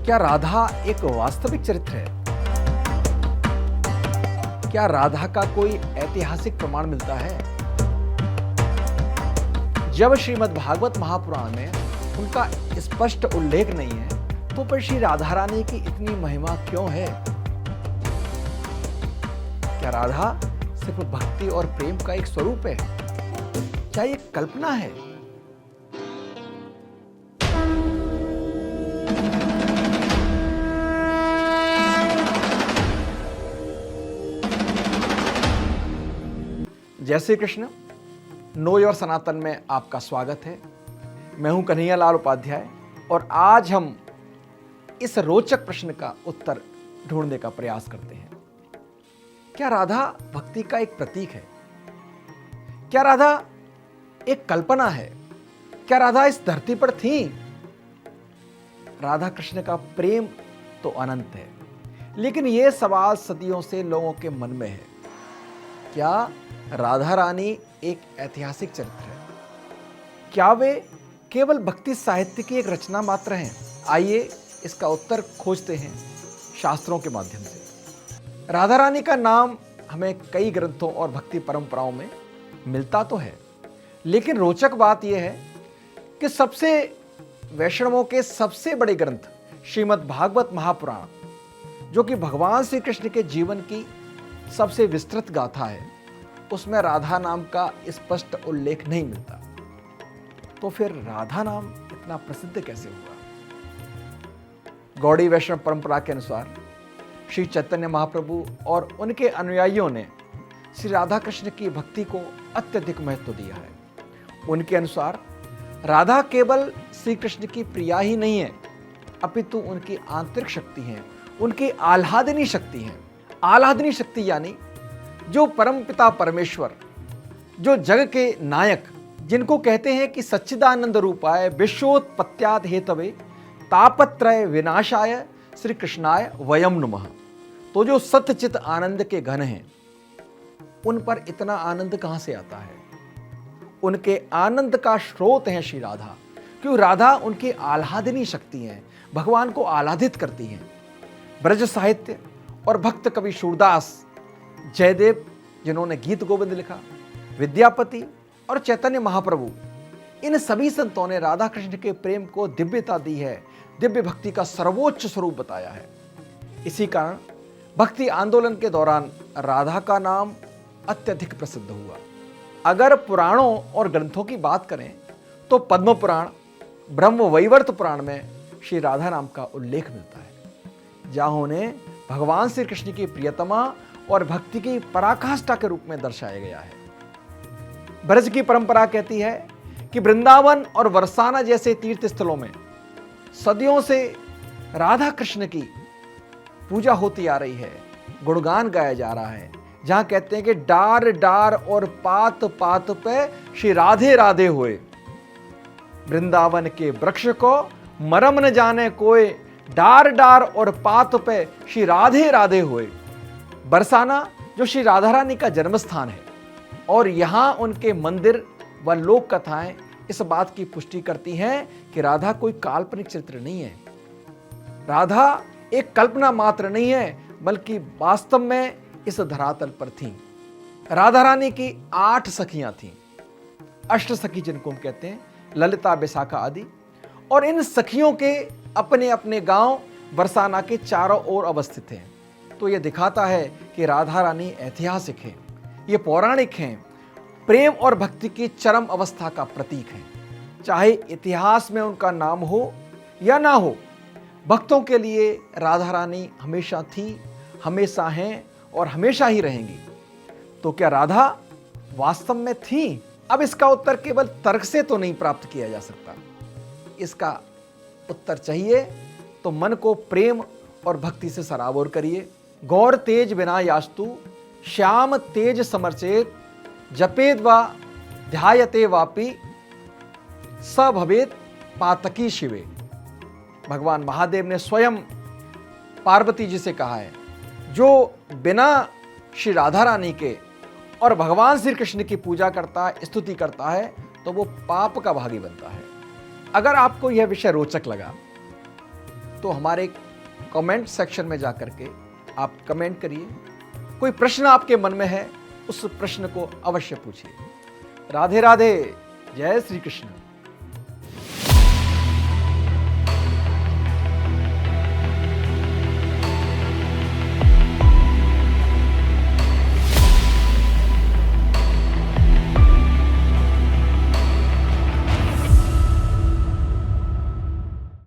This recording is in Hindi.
क्या राधा एक वास्तविक चरित्र है? क्या राधा का कोई ऐतिहासिक प्रमाण मिलता है? जब श्रीमद् भागवत महापुराण में उनका स्पष्ट उल्लेख नहीं है, तो फिर श्री राधा रानी की इतनी महिमा क्यों है? क्या राधा सिर्फ भक्ति और प्रेम का एक स्वरूप है? क्या ये कल्पना है? जय श्री कृष्ण। नो योर सनातन में आपका स्वागत है। मैं हूं कन्हैया लाल उपाध्याय और आज हम इस रोचक प्रश्न का उत्तर ढूंढने का प्रयास करते हैं। क्या राधा भक्ति का एक प्रतीक है? क्या राधा एक कल्पना है? क्या राधा इस धरती पर थी? राधा कृष्ण का प्रेम तो अनंत है, लेकिन यह सवाल सदियों से लोगों के मन में है। क्या राधा रानी एक ऐतिहासिक चरित्र है? क्या वे केवल भक्ति साहित्य की एक रचना मात्र हैं? आइए इसका उत्तर खोजते हैं शास्त्रों के माध्यम से। राधा रानी का नाम हमें कई ग्रंथों और भक्ति परंपराओं में मिलता तो है, लेकिन रोचक बात यह है कि वैष्णवों के सबसे बड़े ग्रंथ श्रीमद् भागवत महापुराण, जो कि भगवान श्री कृष्ण के जीवन की सबसे विस्तृत गाथा है, उसमें राधा नाम का स्पष्ट उल्लेख नहीं मिलता। तो फिर राधा नाम इतना प्रसिद्ध कैसे हुआ? गौड़ी वैष्णव परंपरा के अनुसार श्री चैतन्य महाप्रभु और उनके अनुयायियों ने श्री राधा कृष्ण की भक्ति को अत्यधिक महत्व दिया है। उनके अनुसार राधा केवल श्री कृष्ण की प्रिया ही नहीं है, अपितु उनकी आंतरिक शक्ति है, उनकी आह्लादिनी शक्ति है। आह्लादिनी शक्ति यानी जो परमपिता परमेश्वर, जो जग के नायक, जिनको कहते हैं कि सच्चिदानंद रूपाय विश्वोत्पत्त्याद हेतवे तापत्रय विनाशाय श्री कृष्णाय वयम नमः। तो जो सत्यचित आनंद के घन हैं, उन पर इतना आनंद कहां से आता है? उनके आनंद का स्रोत है श्री राधा। क्यों? राधा उनकी आह्लादिनी शक्ति है, भगवान को आह्लादित करती हैं। ब्रज साहित्य और भक्त कवि सूरदास, जयदेव जिन्होंने गीत गोविंद लिखा, विद्यापति और चैतन्य महाप्रभु, इन सभी संतों ने राधा कृष्ण के प्रेम को दिव्यता दी है, दिव्य भक्ति का सर्वोच्च स्वरूप बताया है। इसी कारण भक्ति आंदोलन के दौरान राधा का नाम अत्यधिक प्रसिद्ध हुआ। अगर पुराणों और ग्रंथों की बात करें तो पद्म पुराण, ब्रह्म वैवर्त पुराण में श्री राधा नाम का उल्लेख मिलता है, जहां उन्हें भगवान श्री कृष्ण की प्रियतमा और भक्ति की पराकाष्ठा के रूप में दर्शाया गया है। ब्रज की परंपरा कहती है कि वृंदावन और बरसाना जैसे तीर्थ स्थलों में सदियों से राधा कृष्ण की पूजा होती आ रही है, गुणगान गाया जा रहा है, जहां कहते हैं कि डार डार और पात पात पे श्री राधे राधे हुए। वृंदावन के वृक्ष को मरम न जाने कोई, डार डार और पात पे श्री राधे राधे हुए। बरसाना जो श्री राधा रानी का जन्म स्थान है, और यहां उनके मंदिर व लोक कथाएं इस बात की पुष्टि करती हैं कि राधा कोई काल्पनिक चरित्र नहीं है। राधा एक कल्पना मात्र नहीं है, बल्कि वास्तव में इस धरातल पर थी। राधा रानी की 8 सखियां थीं, अष्ट सखी जिनको हम कहते हैं, ललिता, विशाखा आदि। और इन सखियों के अपने अपने गांव बरसाना के चारों ओर अवस्थित हैं। तो यह दिखाता है कि राधा रानी ऐतिहासिक है, ये पौराणिक हैं, प्रेम और भक्ति की चरम अवस्था का प्रतीक है। चाहे इतिहास में उनका नाम हो या ना हो, भक्तों के लिए राधा रानी हमेशा थी, हमेशा हैं और हमेशा ही रहेंगी। तो क्या राधा वास्तव में थी? अब इसका उत्तर केवल तर्क से तो नहीं प्राप्त किया जा सकता। इसका उत्तर चाहिए तो मन को प्रेम और भक्ति से सराबोर करिए। गौर तेज बिना यास्तु श्याम तेज समर्चेत, जपेद वा ध्यायते वापि स भवेत पातकी शिवे। भगवान महादेव ने स्वयं पार्वती जी से कहा है, जो बिना श्री राधा रानी के और भगवान श्री कृष्ण की पूजा करता है, स्तुति करता है, तो वो पाप का भागी बनता है। अगर आपको यह विषय रोचक लगा तो हमारे कमेंट सेक्शन में जाकर के आप कमेंट करिए। कोई प्रश्न आपके मन में है, उस प्रश्न को अवश्य पूछिए। राधे राधे, जय श्री कृष्ण।